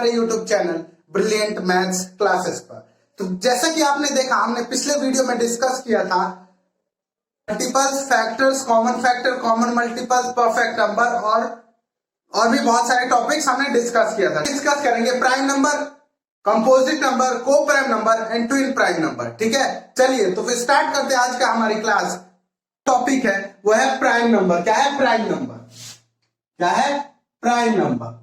हमारे YouTube channel brilliant maths classes पर। तो जैसा कि आपने देखा, हमने पिछले वीडियो में डिस्कस किया था multiples, factors, common factor, common multiples, perfect number और भी बहुत सारे टॉपिक्स हमने डिस्कस किया था। डिस्कस करेंगे प्राइम नंबर, कंपोजिट नंबर, को prime number and twin prime number. ठीक है, चलिए तो फिर स्टार्ट करते हैं। आज का हमारी क्लास टॉपिक है वो है प्राइम नंबर। क्या है प्राइम नंबर? क्या है प्राइम नंबर?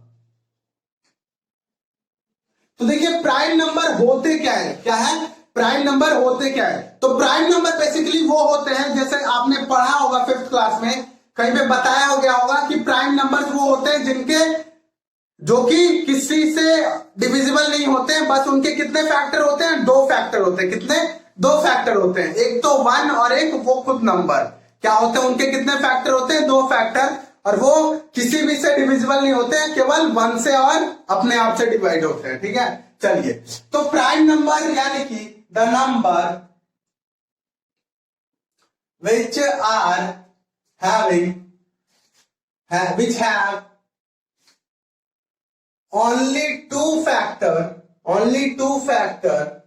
तो देखिए प्राइम नंबर होते क्या है? क्या है प्राइम नंबर होते क्या है? तो प्राइम नंबर बेसिकली वो होते हैं, जैसे आपने पढ़ा होगा 5th क्लास में, कहीं पे बताया हो गया होगा कि प्राइम नंबर्स वो होते हैं जिनके जो कि किसी से डिविजिबल नहीं होते हैं। बस उनके कितने फैक्टर होते हैं? 2 फैक्टर होते हैं। कितने? 2 फैक्टर होते हैं। एक तो 1 और एक वो खुद नंबर। क्या होते हैं उनके? कितने फैक्टर होते हैं? 2 फैक्टर, और वो किसी भी से डिविजिबल नहीं होते हैं, केवल 1 से और अपने आप से डिवाइड होते हैं। ठीक है, चलिए तो प्राइम नंबर यानी कि the number which are having which have only two factor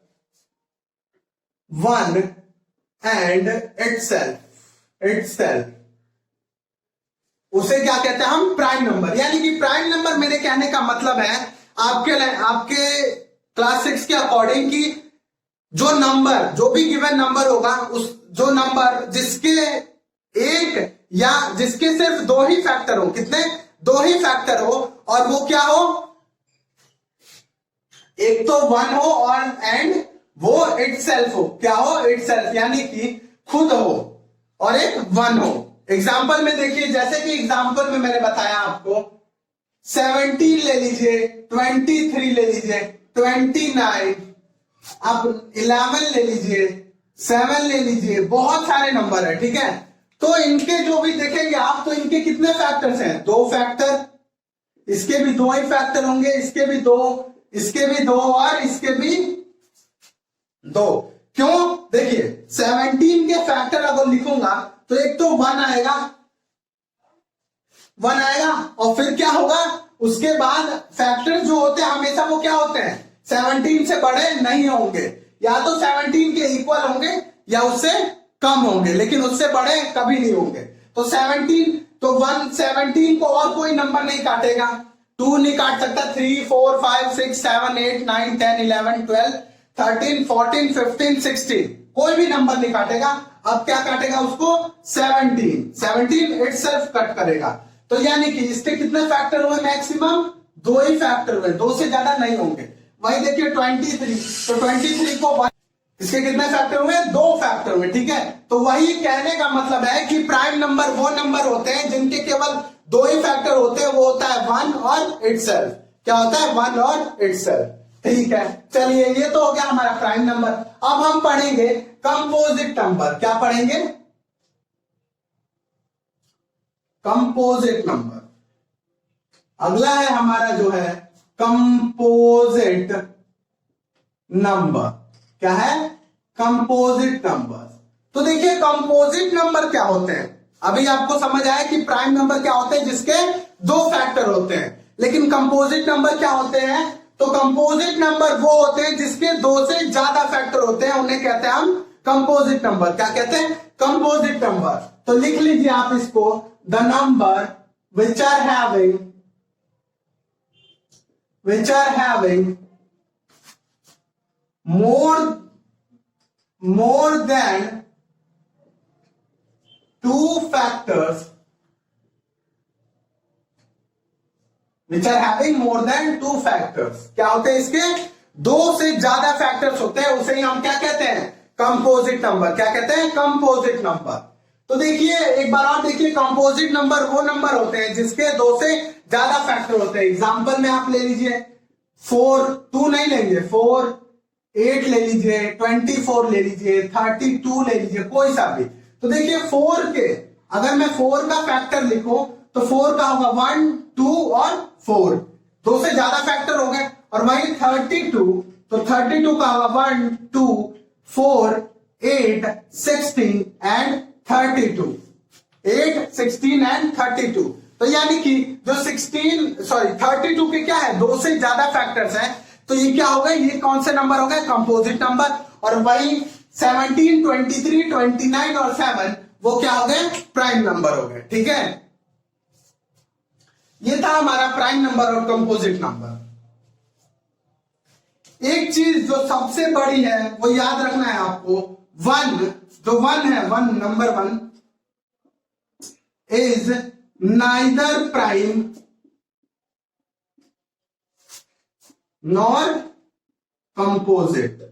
1 and itself उसे क्या कहते हैं हम? Prime number. यानी कि प्राइम नंबर मेरे कहने का मतलब है आपके क्लास 6 के अकॉर्डिंग कि जो नंबर, जो भी गिवन नंबर होगा, उस जो नंबर जिसके एक या जिसके सिर्फ 2 ही फैक्टर हो। कितने? 2 ही फैक्टर हो, और वो क्या हो? एक तो 1 हो और एंड वो इटसेल्फ हो। क्या हो? इटसेल्फ, यानी कि खुद हो, और एक 1 हो। एग्जाम्पल में देखिए, जैसे कि एग्जाम्पल में मैंने बताया आपको 17 ले लीजिए, 23 ले लीजिए, 29, अब 11 ले लीजिए, 7 ले लीजिए, बहुत सारे नंबर है। ठीक है, तो इनके जो भी देखेंगे आप, तो इनके कितने फैक्टर्स हैं? 2 फैक्टर, इसके भी 2 ही फैक्टर होंगे, इसके भी 2, इसके भी 2 और इसके भी 2। क्यों? देखिए 17 के फैक्टर अगर लिखूंगा तो एक तो 1 आएगा, और फिर क्या होगा? उसके बाद फैक्टर जो होते हैं हमेशा वो क्या होते हैं? 17 से बड़े नहीं होंगे, या तो 17 के इक्वल होंगे या उससे कम होंगे, लेकिन उससे बड़े कभी नहीं होंगे। तो 17 तो 17 को और कोई नंबर नहीं काटेगा। 2 नहीं काट सकता, 3, 4, 5, 6, 7, 8, 9, 10, 11, 12, 13, 14, 15, 16 कोई भी नंबर नहीं काटेगा। अब क्या काटेगा उसको? 17 इटसेल्फ कट करेगा। तो यानी कि इसके कितने फैक्टर हुए? मैक्सिमम 2 ही फैक्टर हुए, 2 से ज्यादा नहीं होंगे। वही देखिए 23, तो 23 को इसके कितने फैक्टर हुए? 2 फैक्टर हुए। ठीक है, तो वही कहने का मतलब है कि प्राइम नंबर वो नंबर होते हैं जिनके केवल 2 ही फैक्टर होते हैं, वो होता है 1 और इटसेल्फ। क्या होता है? 1 और इटसेल्फ। ठीक है, चलिए ये तो हो गया हमारा प्राइम नंबर। अब हम पढ़ेंगे कंपोजिट नंबर। क्या पढ़ेंगे? Composite number. अगला है हमारा जो है कंपोजिट नंबर। क्या है? Composite number. तो देखिए कंपोजिट नंबर क्या होते हैं? अभी आपको समझ आया कि प्राइम नंबर क्या होते हैं जिसके 2 फैक्टर होते हैं, लेकिन कंपोजिट नंबर क्या होते हैं? तो कंपोजिट नंबर वो होते हैं जिसके 2 से ज्यादा फैक्टर होते हैं, उन्हें कहते हैं हम कंपोजिट नंबर। क्या कहते हैं? Composite number. तो लिख लीजिए आप इसको, the number which are having more than 2 factors, which are having more than 2 factors। क्या होते हैं इसके? 2 से ज्यादा फैक्टर्स होते हैं, उसे ही हम क्या कहते हैं? Composite number. क्या कहते हैं? Composite number. तो देखिए एक बार और देखिए, कंपोजिट नंबर वो नंबर होते हैं जिसके 2 से ज्यादा फैक्टर होते हैं। एग्जाम्पल में आप ले लीजिए 4, 2 नहीं लेंगे, 4, 8 ले लीजिए, 24 ले लीजिए, 32 ले लीजिए, कोई सा भी। तो देखिए 4 के, अगर मैं 4 का फैक्टर लिखूं तो 4 का होगा 1, 2 और 4, 2 से ज्यादा फैक्टर हो गए। और वही 32, तो 32 का होगा 1, 2, 4, 8, 16 एंड 32, 8, 16 एंड 32। तो यानी कि जो 32 के क्या है, 2 से ज्यादा फैक्टर्स हैं, तो ये क्या हो गए, ये कौन से नंबर हो गए, कंपोजिट नंबर। और वही 17, 23, 29 और 7 वो क्या हो गए, प्राइम नंबर हो गए। ठीक है, ये था हमारा प्राइम नंबर और कंपोजिट नंबर। एक चीज जो सबसे बड़ी है वो याद रखना है आपको, 1 जो 1 है, 1 number 1 is neither prime nor composite.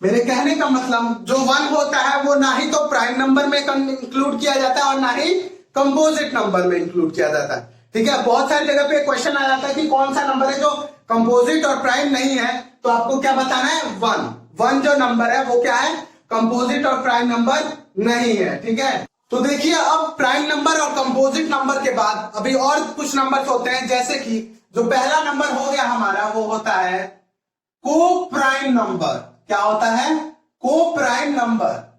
मेरे कहने का मतलब जो 1 होता है वो ना ही तो प्राइम नंबर में इंक्लूड किया जाता है और ना ही कंपोजिट नंबर में इंक्लूड किया जाता है। ठीक है, बहुत सारी जगह पे क्वेश्चन आ जाता है कि कौन सा नंबर है जो कंपोजिट और प्राइम नहीं है, तो आपको क्या बताना है, 1 जो नंबर है वो क्या है, कंपोजिट और प्राइम नंबर नहीं है। ठीक है, तो देखिए अब प्राइम नंबर और कंपोजिट नंबर के बाद अभी और कुछ नंबर होते हैं, जैसे कि जो पहला नंबर हो गया हमारा वो होता है को प्राइम नंबर। क्या होता है, को प्राइम नंबर।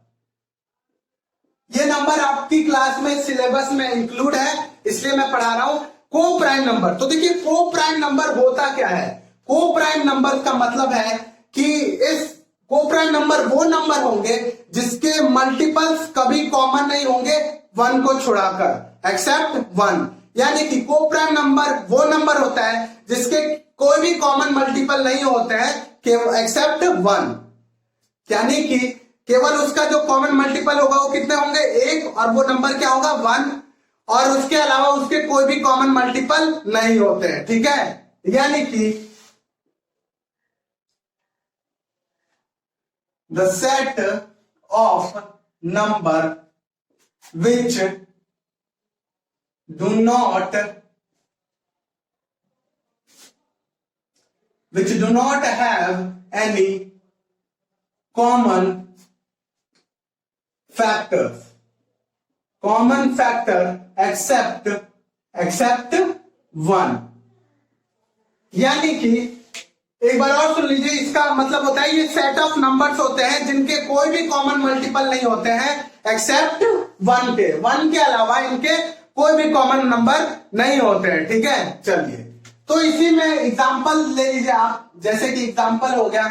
ये नंबर आपकी क्लास में सिलेबस में इंक्लूड है, इसलिए मैं पढ़ा रहा हूं को प्राइम नंबर। तो देखिए को प्राइम नंबर होता क्या है, को प्राइम नंबर का मतलब है कि इस को प्राइम नंबर वो नंबर होंगे जिसके मल्टीपल्स कभी कॉमन नहीं होंगे 1 को छुड़ाकर, एक्सेप्ट 1। यानी कि को प्राइम नंबर वो नंबर होता है जिसके कोई भी कॉमन मल्टीपल नहीं होते हैं एक्सेप्ट 1। यानी कि केवल उसका जो कॉमन मल्टीपल होगा वो कितने होंगे, 1, और वो नंबर क्या होगा, 1, और उसके अलावा उसके कोई भी कॉमन मल्टीपल नहीं होते हैं। ठीक है, यानी कि the set of number which do not have any common factor except 1। यानी कि एक बार और सुन लीजिए, इसका मतलब होता है ये सेट ऑफ नंबर्स होते हैं जिनके कोई भी कॉमन मल्टीपल नहीं होते हैं एक्सेप्ट 1 के। 1 के अलावा इनके कोई भी कॉमन नंबर नहीं होते हैं। ठीक है, चलिए तो इसी में एग्जांपल ले लीजिए आप, जैसे कि एग्जांपल हो गया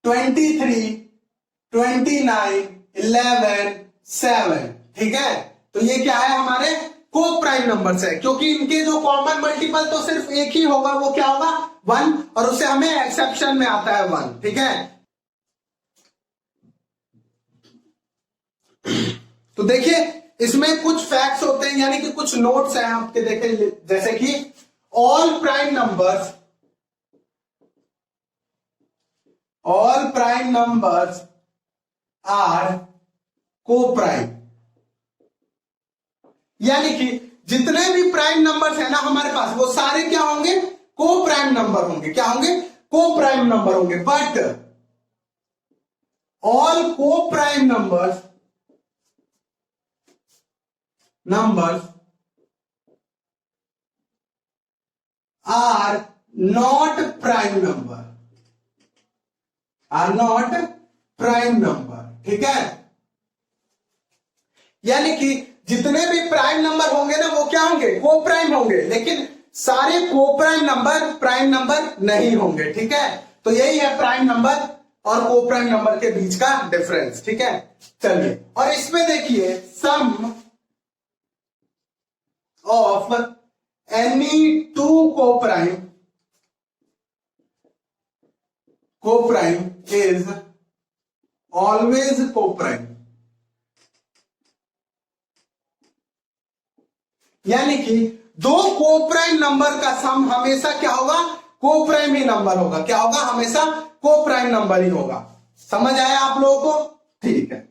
23, 29, 11, 7। ठीक है, तो ये क्या है, हमारे को प्राइम नंबर्स है, क्योंकि इनके जो कॉमन मल्टीपल तो सिर्फ एक ही होगा, वो क्या होगा, 1, और उसे हमें एक्सेप्शन में आता है 1। ठीक है, तो देखिए इसमें कुछ फैक्ट्स होते हैं, यानी कि कुछ नोट्स हैं आपके, देखें जैसे कि ऑल प्राइम नंबर्स आर को प्राइम। यानी कि जितने भी प्राइम नंबर्स है ना हमारे पास, वो सारे क्या होंगे, को प्राइम नंबर होंगे। क्या होंगे, को प्राइम नंबर होंगे। But all coprime numbers are not prime number. ठीक है, यानी कि जितने भी प्राइम नंबर होंगे ना वो क्या होंगे, को प्राइम होंगे, लेकिन सारे को प्राइम नंबर नहीं होंगे। ठीक है, तो यही है प्राइम नंबर और को प्राइम नंबर के बीच का डिफरेंस। ठीक है, चलिए और इसमें देखिए सम ऑफ एनी टू को प्राइम इज ऑलवेज को प्राइम। यानी कि दो को प्राइम नंबर का सम हमेशा क्या होगा, को प्राइम ही नंबर होगा। क्या होगा, हमेशा को प्राइम नंबर ही होगा। समझ आया आप लोगों को? ठीक है,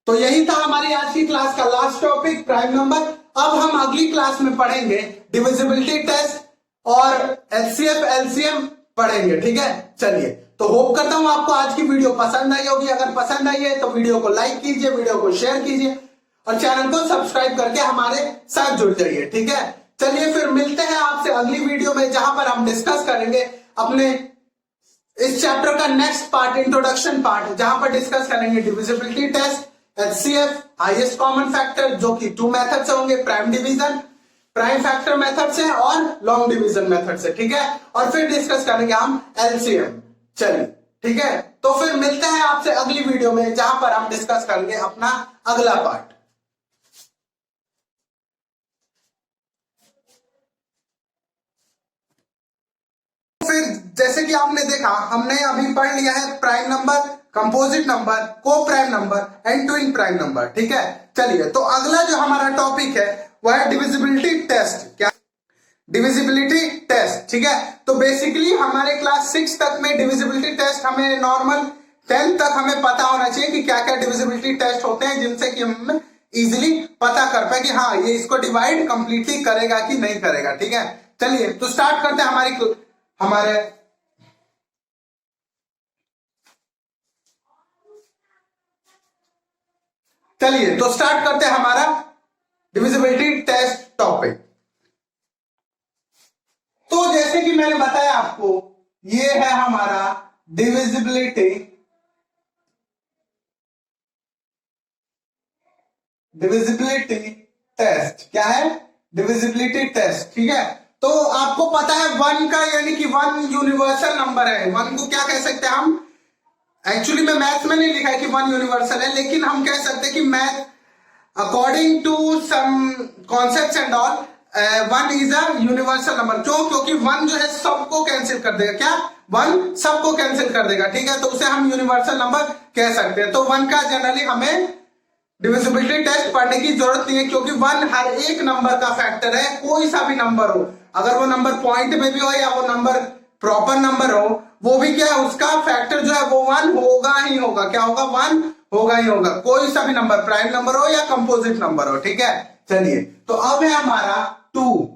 तो यही था हमारी आज की क्लास का लास्ट टॉपिक, प्राइम नंबर। अब हम अगली क्लास में पढ़ेंगे डिविजिबिलिटी टेस्ट और एचसीएफ एलसीएम पढ़ेंगे। ठीक है, चलिए तो होप करता हूं आपको आज की वीडियो पसंद आई होगी। अगर पसंद आई है तो वीडियो को लाइक कीजिए, वीडियो को शेयर कीजिए और चैनल को सब्सक्राइब करके हमारे साथ जुड़ जाइए। ठीक है, चलिए फिर मिलते हैं आपसे अगली वीडियो में, जहां पर हम डिस्कस करेंगे अपने इस चैप्टर का नेक्स्ट पार्ट, इंट्रोडक्शन पार्ट, जहां पर डिस्कस करेंगे divisibility test, HCF, highest common factor, जो कि 2 मेथड से होंगे, prime division, prime factor method से और लॉन्ग डिवीजन मेथड से, ठीक है। और फिर डिस्कस करेंगे हम एलसीएम। चलिए ठीक है, तो फिर मिलते हैं आपसे अगली वीडियो में, जहां पर हम डिस्कस करेंगे अपना अगला पार्ट। फिर जैसे कि आपने देखा, हमने अभी पढ़ लिया है प्राइम नंबर, कंपोजिट नंबर, को prime number and twin prime number, ठीक है। चलिए, तो अगला जो हमारा टॉपिक है वह है डिविजिबिलिटी टेस्ट। क्या? डिविजिबिलिटी टेस्ट, ठीक है। तो बेसिकली हमारे क्लास 6 तक में डिविजिबिलिटी टेस्ट, हमें नॉर्मल 10 तक हमें पता होना चाहिए कि क्या क्या डिविजिबिलिटी टेस्ट होते हैं, जिनसे कि हम इजिली पता कर पाए कि हाँ ये इसको डिवाइड कंप्लीटली करेगा कि नहीं करेगा, ठीक है। चलिए, तो स्टार्ट करते हैं हमारा डिविजिबिलिटी टेस्ट टॉपिक। तो जैसे कि मैंने बताया आपको, ये है हमारा डिविजिबिलिटी टेस्ट। क्या है? डिविजिबिलिटी टेस्ट, ठीक है। तो आपको पता है 1 का, यानी कि 1 यूनिवर्सल नंबर है। 1 को क्या कह सकते हैं हम? एक्चुअली में मैथ में नहीं लिखा है कि 1 यूनिवर्सल है, लेकिन हम कह सकते हैं कि math according to some concepts and all 1 is a universal number. क्यों? क्योंकि 1 जो है सबको कैंसिल कर देगा। क्या? 1 सबको कैंसिल कर देगा, ठीक है। तो उसे हम यूनिवर्सल नंबर कह सकते हैं। तो 1 का जनरली हमें डिविजिबिलिटी टेस्ट पढ़ने की जरूरत नहीं है, क्योंकि 1 हर एक नंबर का फैक्टर है, कोई सा भी नंबर हो। अगर वो नंबर पॉइंट में भी हो या वो नंबर प्रॉपर नंबर हो, वो भी क्या है, उसका फैक्टर जो है वो 1 होगा ही होगा। क्या होगा? 1 होगा ही होगा, कोई सा भी नंबर, प्राइम नंबर हो या कंपोजिट नंबर हो, ठीक है। चलिए, तो अब है हमारा 2।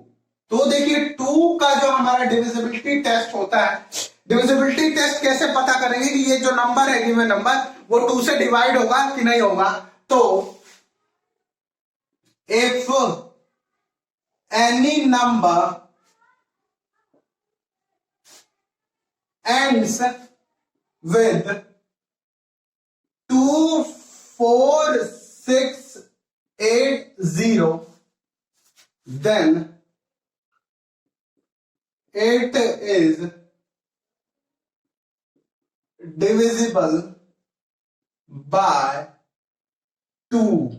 तो देखिए 2 का जो हमारा डिविजिबिलिटी टेस्ट होता है, डिविजिबिलिटी टेस्ट कैसे पता करेंगे कि ये जो नंबर है, गिवन नंबर, वो 2 से डिवाइड होगा कि नहीं होगा। तो if any number ends with 2, 4, 6, 8, 0, then it is divisible by 2।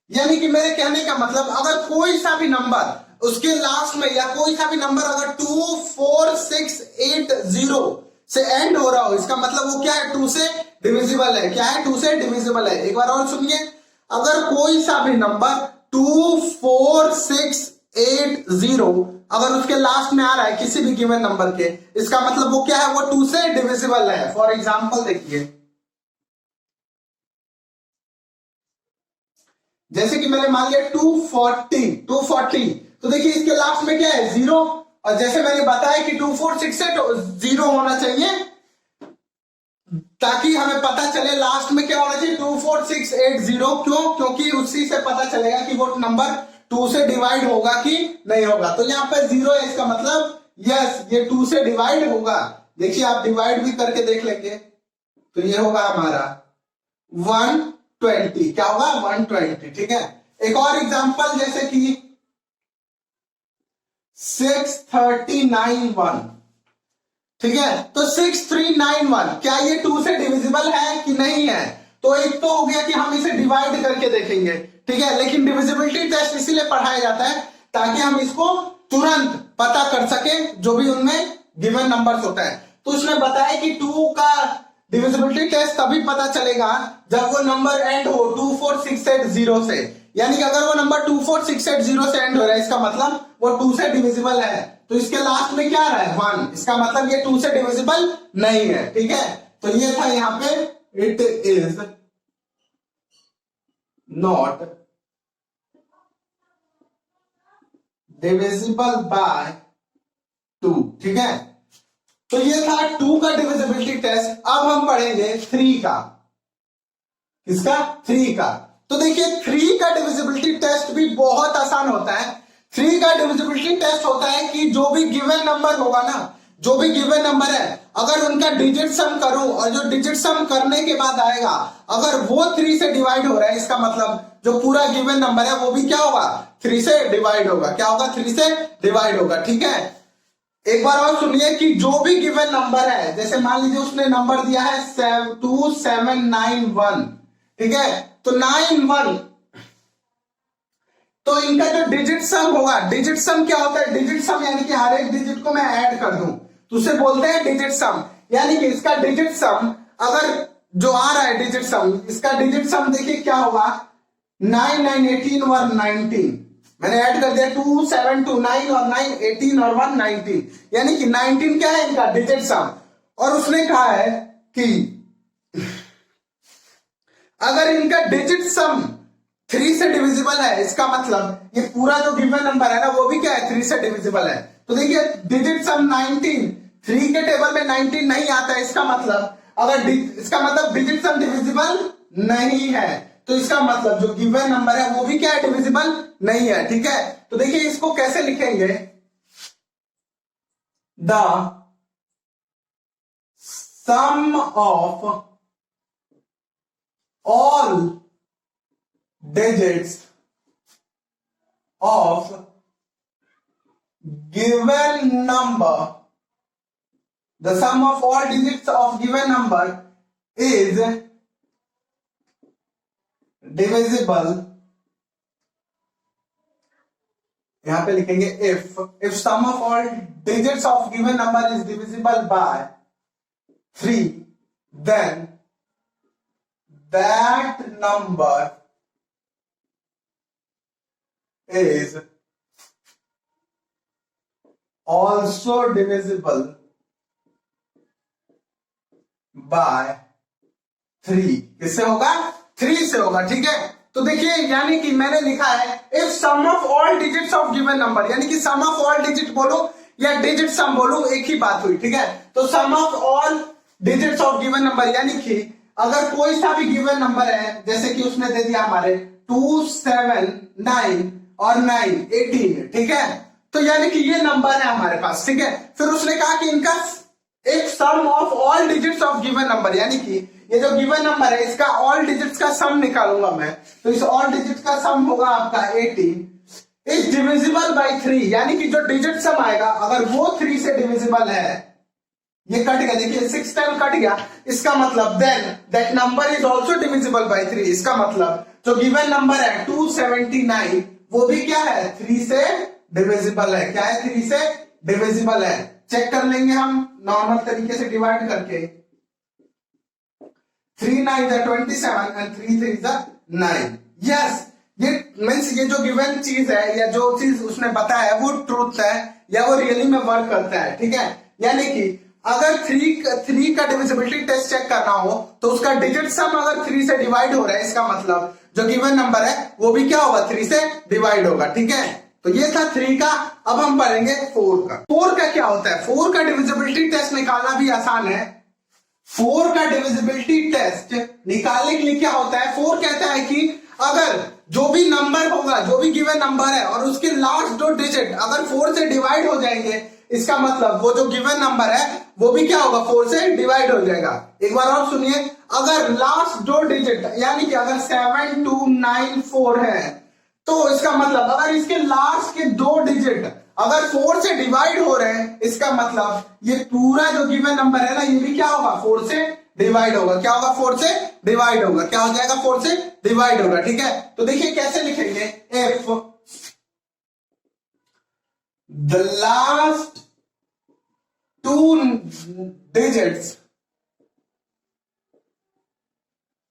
यानी कि मेरे कहने का मतलब, अगर कोई सा भी नंबर उसके लास्ट में, या कोई सा भी नंबर अगर 2, 4, 6, 8, 0 से एंड हो रहा हो, इसका मतलब वो क्या है? 2 से डिविजिबल है। क्या है? 2 से डिविजिबल है। एक बार और सुनिए, अगर कोई सा भी नंबर 2, 4, 6, 8, 0 अगर उसके लास्ट में आ रहा है किसी भी गिवन नंबर के, इसका मतलब वो क्या है? वो 2 से डिविजिबल है। फॉर एग्जाम्पल देखिए, जैसे कि मैंने मान लिया 240, तो देखिए इसके लास्ट में क्या है? 0। और जैसे मैंने बताया कि 2, 4, 6, 8 0 होना चाहिए, ताकि हमें पता चले लास्ट में क्या होना चाहिए, 2, 4, 6, 8, 0। क्यों? क्योंकि उसी से पता चलेगा कि वो नंबर 2 से डिवाइड होगा कि नहीं होगा। तो यहाँ पे 0 है, इसका मतलब यस, ये 2 से डिवाइड होगा। देखिए आप डिवाइड भी करके देख लेंगे, तो ये होगा हमारा 120। क्या होगा? 120, ठीक है। एक और एग्जांपल, जैसे कि 6391, ठीक है। तो 6391 क्या ये 2 से डिविजिबल है कि नहीं है? तो एक तो हो गया कि हम इसे डिवाइड करके देखेंगे, ठीक है। लेकिन डिविजिबिलिटी टेस्ट इसीलिए पढ़ाया जाता है ताकि हम इसको तुरंत पता कर सके, जो भी उनमें गिवन नंबर्स होता है। तो उसने बताया कि 2 का डिविजिबिलिटी टेस्ट तभी पता चलेगा जब वो नंबर एंड हो 2, 4, 6, 8, 0 से। यानी कि अगर वो नंबर 2, 4, 6, 8, 0 से एंड हो रहा है, इसका मतलब वो 2 से डिविजिबल है। तो इसके लास्ट में क्या आ रहा है? 1। इसका मतलब ये 2 से डिविजिबल नहीं है, ठीक है। तो ये था यहां पे, it is not divisible by 2, ठीक है। तो ये था 2 का डिविजिबिलिटी टेस्ट। अब हम पढ़ेंगे 3 का। किसका? 3 का। तो देखिए 3 का डिविजिबिलिटी टेस्ट भी बहुत आसान होता है। 3 का डिविजिबिलिटी टेस्ट होता है कि जो भी गिवन नंबर होगा ना, जो भी गिवन नंबर है, अगर उनका डिजिट सम करूं और जो डिजिट सम करने के बाद आएगा अगर वो 3 से डिवाइड हो रहा है, इसका मतलब जो पूरा गिवन नंबर है वो भी क्या होगा, 3 से डिवाइड होगा। क्या होगा, 3 से डिवाइड होगा। ठीक है, एक बार और सुनिए कि जो भी गिवन नंबर है, जैसे मान लीजिए उसने नंबर दिया है 2791, ठीक है, तो 91, तो इनका जो डिजिट सम होगा, डिजिट सम क्या होता है, डिजिट सम यानी कि हर एक डिजिट को मैं ऐड कर दूं तो उसे बोलते हैं डिजिट सम। यानी कि इसका डिजिट सम अगर जो आ रहा है डिजिट सम, इसका डिजिट सम देखिए क्या होगा, 9 9 18 और 19, मैंने ऐड कर दिया 2 7 2 9 और 9 18 और 1 19, यानी कि 19 क्या है इनका डिजिट सम। और उसने कहा है कि अगर इनका डिजिट सम 3 से डिविजिबल है, इसका मतलब ये पूरा जो गिवन नंबर है ना वो भी क्या है, 3 से डिविजिबल है। तो देखिए डिजिट सम 19, 3 के टेबल में 19 नहीं आता है, इसका मतलब अगर इसका मतलब डिजिट सम डिविजिबल नहीं है, तो इसका मतलब जो गिवन नंबर है वो भी क्या है, डिविजिबल नहीं है। ठीक है, तो देखिए इसको कैसे लिखेंगे, the sum of all digits of given number, the sum of all digits of given number is divisible, यहां पे लिखेंगे if sum of all digits of given number is divisible by 3, then that number is also divisible by 3। किससे होगा, 3 से होगा। ठीक है, तो देखिए यानी कि मैंने लिखा है if sum of all digits of given number, यानी कि सम ऑफ ऑल डिजिट बोलो या डिजिट सम बोलो एक ही बात हुई। ठीक है, तो sum of all digits of given number यानी कि अगर कोई सा भी गिवन नंबर है, जैसे कि उसने दे दिया हमारे 2 7 9 और 9 18, ठीक है, तो यानी कि ये नंबर है हमारे पास। ठीक है, फिर उसने कहा कि इनका एक sum of all digits of given number, यानी कि ये जो गिवन नंबर है इसका ऑल डिजिट्स का सम निकालूंगा मैं, तो इस ऑल डिजिट्स का सम होगा आपका 18 इज डिविजिबल बाई 3, यानी कि जो डिजिट सम आएगा अगर वो 3 से डिविजिबल है, ये कट गया, देखिए 6 टाइम कट गया, इसका मतलब then that number is also divisible by 3। इसका मतलब जो गिवन नंबर है 279 वो भी क्या है, 3 से डिविजिबल है। क्या है, 3 से डिविजिबल है। चेक कर लेंगे हम नॉर्मल तरीके से डिवाइड करके, 3 9 27 एंड 3 3 9। यस, ये मींस ये जो गिवन चीज है या जो चीज उसने बताया वो ट्रूथ है या वो रियली में वर्क करता है। ठीक है, यानी कि अगर 3 का डिविजिबिलिटी टेस्ट चेक करना हो तो उसका डिजिट सम अगर 3 से डिवाइड हो रहा है, इसका मतलब जो गिवन नंबर है वो भी क्या होगा, 3 से डिवाइड होगा। ठीक है, तो ये था 3 का। अब हम पढ़ेंगे 4 का। 4 का क्या होता है, 4 का डिविजिबिलिटी टेस्ट निकालना भी आसान है। 4 का डिविजिबिलिटी टेस्ट निकालने के लिए क्या होता है, 4 कहता है कि अगर जो भी नंबर होगा, जो भी गिवन नंबर है और उसके लास्ट 2 डिजिट अगर 4 से डिवाइड हो जाएंगे, इसका मतलब वो जो गिवन नंबर है वो भी क्या होगा, 4 से डिवाइड हो जाएगा। एक बार और सुनिए, अगर लास्ट 2 डिजिट यानी कि अगर 7294 है तो इसका मतलब अगर इसके लास्ट के 2 डिजिट अगर 4 से डिवाइड हो रहे हैं, इसका मतलब ये पूरा जो गिवन नंबर है ना ये भी क्या होगा, 4 से डिवाइड होगा। क्या होगा, 4 से डिवाइड होगा। क्या हो जाएगा, 4 से डिवाइड होगा। ठीक है, तो देखिए कैसे लिखेंगे, if the last 2 digits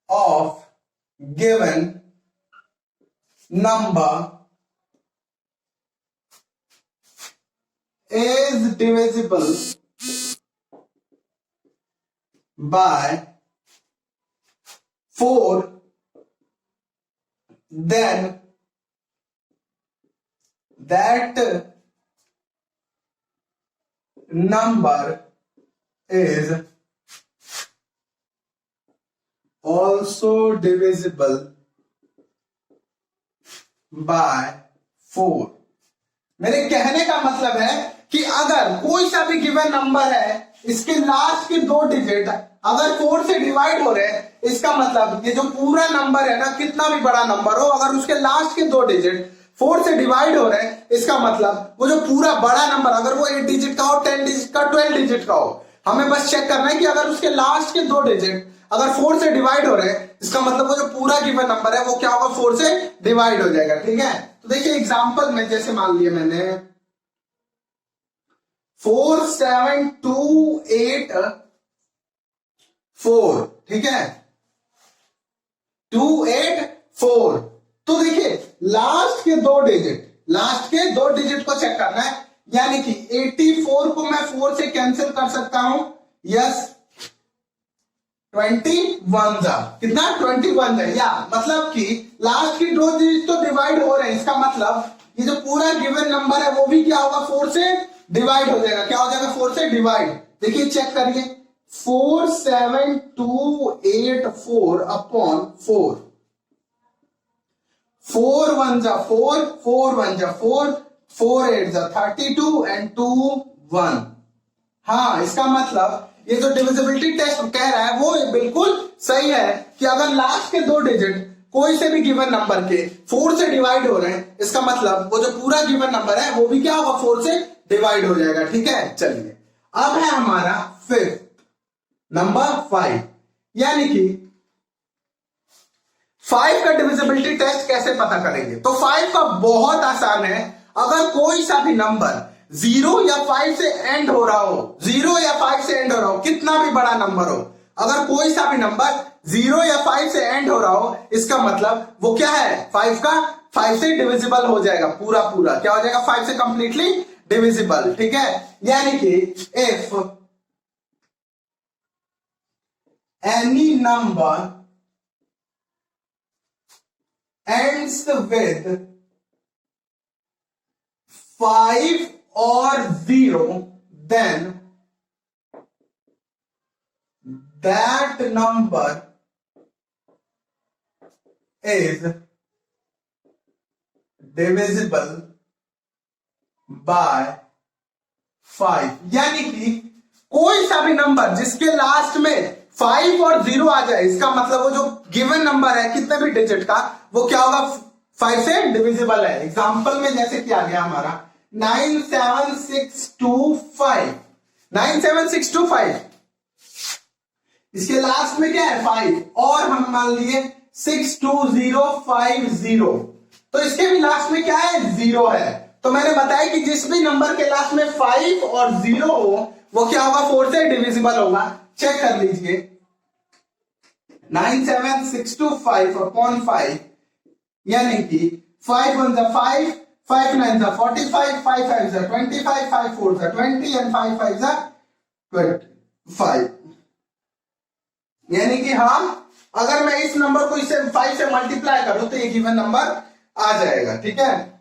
of given number is divisible by 4, then that number is also divisible by 4। मेरे कहने का मतलब है कि अगर कोई सा भी गिवन नंबर है, इसके लास्ट के 2 डिजिट अगर 4 से डिवाइड हो रहे हैं, इसका मतलब ये जो पूरा नंबर है ना, कितना भी बड़ा नंबर हो, अगर उसके लास्ट के 2 डिजिट 4 से डिवाइड हो रहे हैं, इसका मतलब वो जो पूरा बड़ा नंबर, अगर वो 8 डिजिट का हो, 10 डिजिट का, 12 डिजिट का हो, हमें बस चेक करना है कि अगर उसके लास्ट के 2 डिजिट अगर 4 से डिवाइड हो रहे हैं, इसका मतलब वो जो पूरा गिवन नंबर है वो क्या होगा, 4 से डिवाइड हो जाएगा। ठीक है, तो देखिए एग्जांपल में जैसे मान लिया मैंने 4 7 2 8 4, ठीक है, 2 8 4। तो देखिए लास्ट के 2 डिजिट को चेक करना है, यानी कि 84 को मैं 4 से कैंसिल कर सकता हूं, यस 21 जा कितना 21 है, या मतलब कि लास्ट की 2 डिजिट तो डिवाइड हो रहे हैं, इसका मतलब ये जो पूरा गिवन नंबर है वो भी क्या होगा, 4 से डिवाइड हो जाएगा। क्या हो जाएगा, 4 से डिवाइड। देखिए चेक करिए, 4 7 2 8 4 अपॉन 4, 4 1 जा 4, 4 1 जा 4, 4 8 जा 32 एंड 2 1। हाँ, इसका मतलब ये जो डिविजिबिलिटी टेस्ट कह रहा है वो बिल्कुल सही है कि अगर लास्ट के 2 डिजिट कोई से भी गिवन नंबर के 4 से डिवाइड हो रहे हैं, इसका मतलब वो जो पूरा गिवन नंबर है वो भी क्या होगा, 4 से डिवाइड हो जाएगा। ठीक है, चलिए अब है हमारा फिफ्थ नंबर 5, यानी कि 5 का डिविजिबिलिटी टेस्ट कैसे पता करेंगे। तो 5 का बहुत आसान है, अगर कोई सा भी नंबर 0 या 5 से एंड हो रहा हो, 0 या 5 से एंड हो रहा हो, कितना भी बड़ा नंबर हो, अगर कोई सा भी नंबर 0 या 5 से एंड हो रहा हो, इसका मतलब वो क्या है, 5 से डिविजिबल हो जाएगा, पूरा क्या हो जाएगा, 5 से कंप्लीटली डिविजिबल। ठीक है, यानी कि if any number ends with 5 or 0, then that number is divisible by 5। यानी कि कोई सा भी नंबर जिसके लास्ट में 5 और 0 आ जाए, इसका मतलब वो जो गिवन नंबर है कितने भी डिजिट का, वो क्या होगा, 5 से डिविजिबल है। एग्जांपल में जैसे क्या गया हमारा 97625, 97625, इसके लास्ट में क्या है 5, और हम मान लिए 62050, तो इसके भी लास्ट में क्या है 0 है। तो मैंने बताया कि जिस भी नंबर के लास्ट में 5 और 0 हो वो क्या होगा, 4 से डिविजिबल होगा। चेक कर लीजिए, 97625 अपॉन 5, यानी कि 5 1 जा 5, 5 9 जा 45, 5 5 जा 25, 5 4 जा 20 एंड 5 5 जा 25। यानी कि हाँ, अगर मैं इस नंबर को इससे 5 से मल्टीप्लाई करूं तो ये गिवन नंबर आ जाएगा। ठीक है,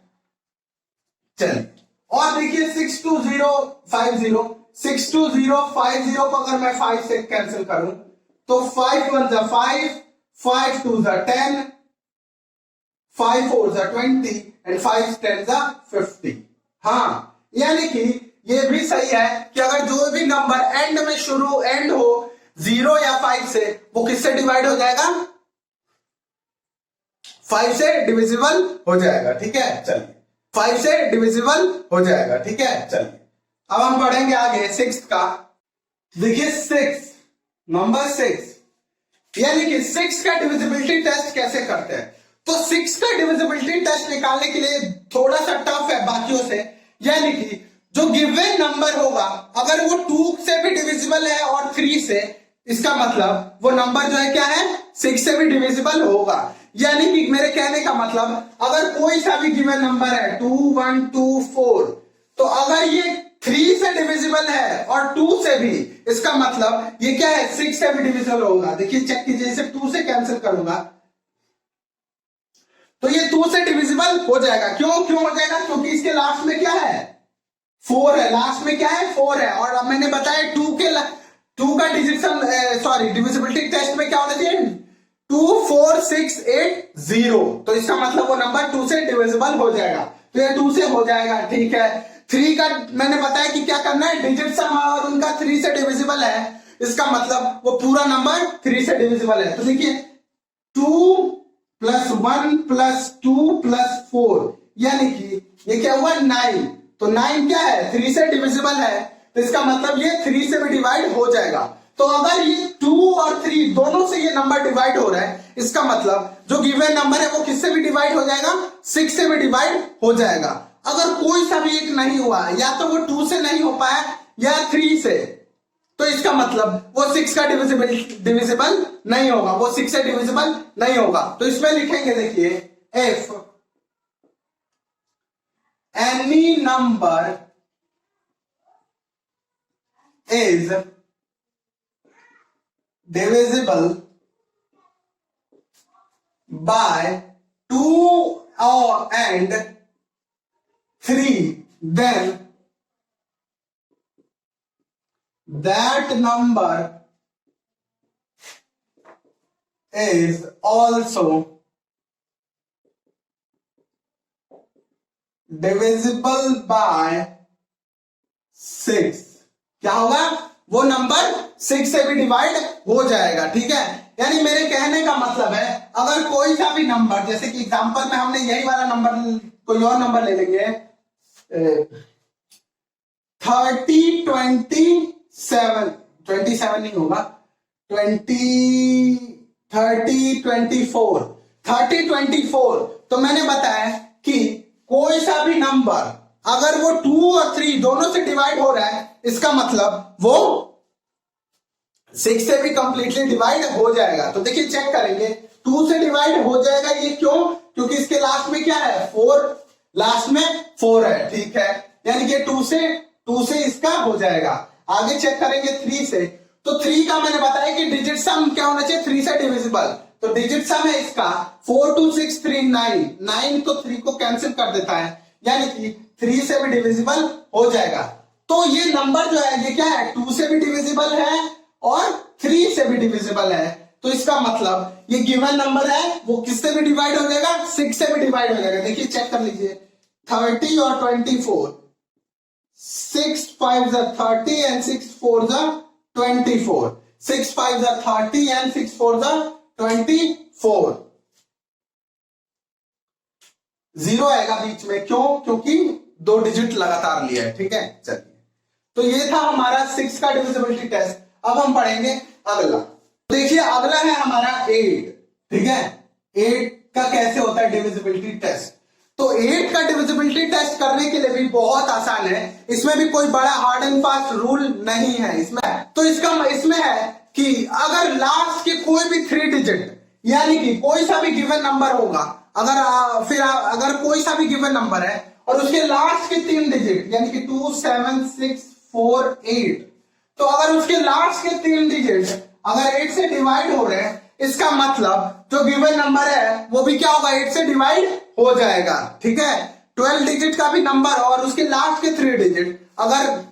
चलिए और देखिए 62050 को अगर मैं 5 से कैंसिल करूं तो 5 1 जा 5, 5 2 जा 10, 5 4 जा 20 एंड 5 10 जा 50। हाँ, यानी कि ये भी सही है कि अगर जो भी नंबर एंड में शुरू एंड हो 0 या 5 से, वो किससे डिवाइड हो जाएगा, 5 से डिविजिबल हो जाएगा। ठीक है, चलिए 5 से डिविजिबल हो जाएगा। ठीक है, चलिए अब हम पढ़ेंगे आगे 6 का। देखिए 6 नंबर 6, यानी कि 6 का डिविजिबिलिटी टेस्ट कैसे करते हैं। तो 6 का डिविजिबिलिटी टेस्ट निकालने के लिए थोड़ा सा टफ है बाकियों से, यानी कि जो गिवन नंबर होगा अगर वो 2 से भी डिविजिबल है और 3 से, इसका मतलब वो नंबर जो है क्या है, 6 से भी डिविजिबल होगा। यानी कि मेरे कहने का मतलब अगर कोई सा भी गिवन नंबर है 2 1 2 4, तो अगर ये 3 से डिविजिबल है और 2 से भी, इसका मतलब ये क्या है, 6 से भी डिविजिबल होगा। देखिए चेक कीजिए, इसे 2 से कैंसिल करूंगा तो ये 2 से डिविजिबल हो जाएगा। क्यों हो जाएगा, क्योंकि इसके लास्ट में क्या है, 4 है, लास्ट में क्या है 4 है। और अब मैंने बताया 2 का डिविजिबिलिटी टेस्ट में क्या होना चाहिए, 2 4 6 8 0, तो इसका मतलब वो नंबर 2 से डिविजिबल हो जाएगा। तो ये 2 से हो जाएगा, ठीक है। 3 का मैंने बताया कि क्या करना है, डिजिट सम और उनका 3 से डिविजिबल है, इसका मतलब वो पूरा नंबर 3 से डिविजिबल है। तो देखिए 2 + 1 + 2 + 4 यानी कि ये क्या हुआ 9। तो 9 क्या है, 3 से डिविजिबल है, तो इसका मतलब ये 3 से भी डिवाइड हो जाएगा। तो अगर ये 2 और 3 दोनों से ये नंबर डिवाइड हो रहा है, इसका मतलब जो गिवन नंबर है वो किससे भी डिवाइड हो जाएगा, 6 से भी डिवाइड हो जाएगा। अगर कोई सा भी एक नहीं हुआ, या तो वो 2 से नहीं हो पाया या 3 से, तो इसका मतलब वो 6 का डिविजिबल नहीं होगा, वो 6 से डिविजिबल नहीं होगा। तो इसमें लिखेंगे, देखिए if any number is divisible by 2 and 3, then that number is also divisible by 6। क्या होगा, वो नंबर 6 से भी डिवाइड हो जाएगा, ठीक है। यानी मेरे कहने का मतलब है, अगर कोई सा भी नंबर, जैसे कि एग्जांपल में हमने यही वाला नंबर, कोई और नंबर ले लेंगे 30 27 27 नहीं होगा, 30 24। तो मैंने बताया कि कोई सा भी नंबर अगर वो 2 और 3 दोनों से डिवाइड हो रहा है, इसका मतलब वो 6 से भी कंप्लीटली डिवाइड हो जाएगा। तो देखिए चेक करेंगे, 2 से डिवाइड हो जाएगा, ये क्यों, क्योंकि इसके लास्ट में क्या है 4, लास्ट में 4 है, ठीक है। यानी कि 2 से इसका हो जाएगा। आगे चेक करेंगे 3 से, तो 3 का मैंने बताया कि डिजिट सम क्या होना चाहिए, 3 से डिविजिबल। तो डिजिट सम है इसका 4 2 6 3 9 तो 3 को कैंसिल कर देता है, यानी कि 3 से भी डिविजिबल हो जाएगा। तो ये नंबर जो है ये क्या है, 2 से भी डिविजिबल है और 3 से भी डिविजिबल है। तो इसका मतलब ये गिवन नंबर है वो किससे भी डिवाइड हो जाएगा, 6 से भी डिवाइड हो जाएगा। देखिए चेक कर लीजिए, 30 और 24, 6 5 30 and 6 4 24, 6 5 30 and 6 4 24। 0 आएगा बीच में, क्यों, क्योंकि 2 डिजिट लगातार लिया है, ठीक है। चलिए, तो ये था हमारा 6 का डिविजिबिलिटी टेस्ट। अब हम पढ़ेंगे अगला। देखिए अगला है हमारा 8, ठीक है। 8 का कैसे होता है डिविजिबिलिटी टेस्ट। तो 8 का डिविजिबिलिटी टेस्ट करने के लिए भी बहुत आसान है, इसमें भी कोई बड़ा हार्ड एंड फास्ट रूल नहीं है इसमें। तो इसमें है कि अगर लास्ट के कोई भी 3 डिजिट, यानी कि कोई सा भी गिवन नंबर होगा, अगर कोई सा भी गिवन नंबर है और उसके लास्ट के 3 डिजिट, यानी कि 2 7 6 4 8, तो अगर उसके लास्ट के 3 डिजिट अगर 8 से डिवाइड हो रहे हैं, इसका मतलब जो गिवन नंबर है वो भी क्या होगा, 8 से डिवाइड हो जाएगा, ठीक है। 12 डिजिट का भी नंबर और उसके लास्ट के 3 डिजिट अगर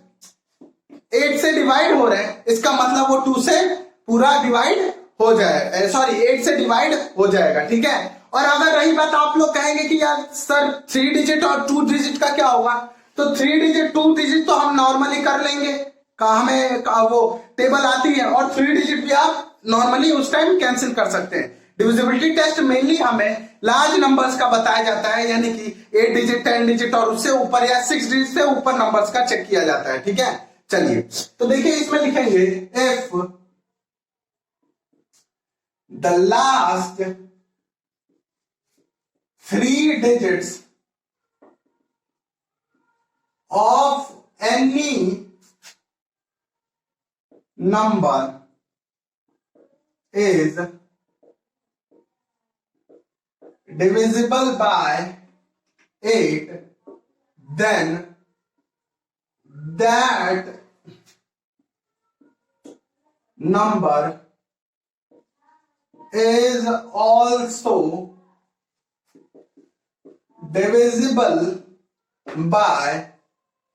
8 से डिवाइड हो रहे हैं, इसका मतलब वो 2 से पूरा डिवाइड हो जाए, सॉरी 8 से डिवाइड हो जाएगा, ठीक है। और अगर रही बात, आप लोग कहेंगे कि यार सर 3 डिजिट और 2 डिजिट का क्या होगा, तो 3 डिजिट 2 डिजिट तो हम नॉर्मली कर लेंगे, हमें वो टेबल आती है, और 3 डिजिट भी आप नॉर्मली उस टाइम कैंसिल कर सकते हैं। डिविजिबिलिटी टेस्ट मेनली हमें लार्ज नंबर्स का बताया जाता है, यानी कि 8 डिजिट 10 डिजिट और उससे ऊपर या 6 डिजिट से ऊपर नंबर्स का चेक किया जाता है, ठीक है। चलिए, तो देखिए इसमें लिखेंगे if the last 3 digits of any number is divisible by 8, then that number is also divisible by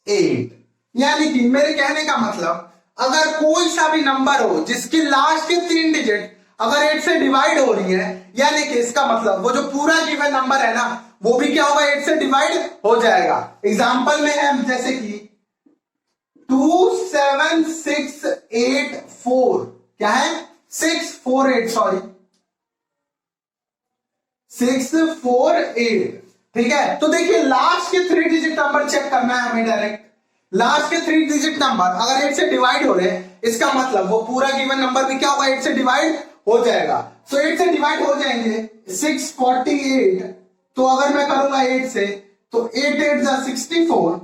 8। यानी कि मेरे कहने का मतलब, अगर कोई सा भी नंबर हो जिसके लास्ट के 3 डिजिट अगर 8 से डिवाइड हो रही है यानी कि इसका मतलब वो जो पूरा गिवन नंबर है ना वो भी क्या होगा 8 से डिवाइड हो जाएगा। एग्जांपल में है जैसे कि 27684 क्या है 648 सॉरी 648 ठीक है। तो देखिए लास्ट के 3 डिजिट नंबर चेक करना है हमें डायरेक्ट। लास्ट के 3 डिजिट नंबर अगर 8 से डिवाइड हो रहे हैं इसका मतलब वो पूरा गिवन नंबर भी क्या होगा 8 से डिवाइड हो जाएगा। तो 8 से डिवाइड हो जाएंगे 648 तो अगर मैं करूंगा 8 से तो 8 8 जा 64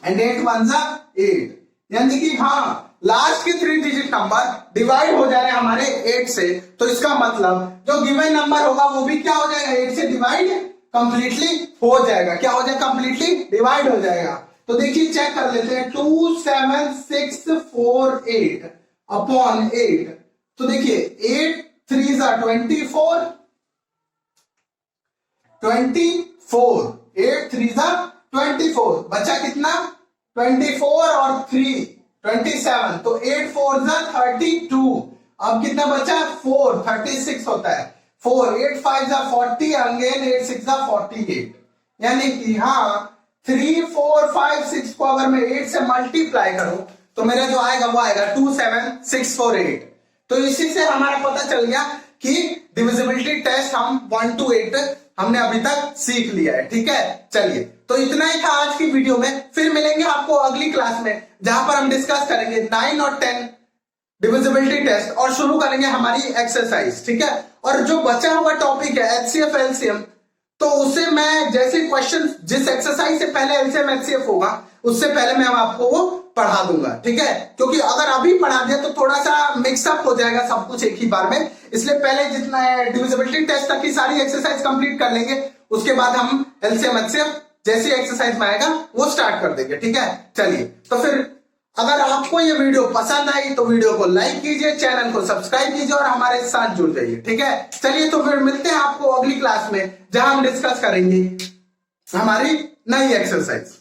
एंड 8 1 जा 8 यानी कि हाँ लास्ट के 3 डिजिट नंबर डिवाइड हो जा रहे हैं हमारे 8 से। तो इसका मतलब जो गिवन नंबर होगा वो भी क्या हो जाएगा 8 से डिवाइड कंप्लीटली हो जाएगा। क्या हो जाएगा कंप्लीटली डिवाइड हो जाएगा। तो देखिए चेक कर लेते हैं 27648 अपॉन 8 तो देखिए 8 3 जा 24 8 3 जा 24 बचा कितना 24 और 3 27 तो 8 4 जा 32 अब कितना बचा 4 36 होता है 4 8 5 जा 40 अगेन 8 6 जा 48 यानी कि हाँ 3 4 5 6 को अगर मैं 8 से मल्टीप्लाई करूं तो मेरा जो आएगा वो आएगा 27648। तो इसी से हमारा पता चल गया कि डिविजिबिलिटी टेस्ट हम 1 to 8 हमने अभी तक सीख लिया है। ठीक है चलिए तो इतना ही था आज की वीडियो में। फिर मिलेंगे आपको अगली क्लास में जहां पर हम डिस्कस करेंगे 9 और 10 डिविजिबिलिटी टेस्ट और शुरू करेंगे हमारी एक्सरसाइज। ठीक है और जो बचा हुआ टॉपिक है एचसीएफ एलसीएम तो उसे मैं जैसे क्वेश्चन जिस एक्सरसाइज से पहले एलसीएम एचसीएफ होगा उससे पहले मैं आपको वो पढ़ा दूंगा। ठीक है क्योंकि अगर अभी पढ़ा दिया तो थोड़ा सा मिक्सअप हो जाएगा सब कुछ एक ही बार में, इसलिए पहले जितना डिविजिबिलिटी टेस्ट तक की सारी एक्सरसाइज कंप्लीट कर लेंगे उसके बाद हम एलसीएम एचसीएफ जैसी एक्सरसाइज में आएगा वो स्टार्ट कर देंगे। ठीक है चलिए तो फिर अगर आपको ये वीडियो पसंद आई तो वीडियो को लाइक कीजिए, चैनल को सब्सक्राइब कीजिए और हमारे साथ जुड़ जाइए। ठीक है चलिए तो फिर मिलते हैं आपको अगली क्लास में जहां हम डिस्कस करेंगे हमारी नई एक्सरसाइज।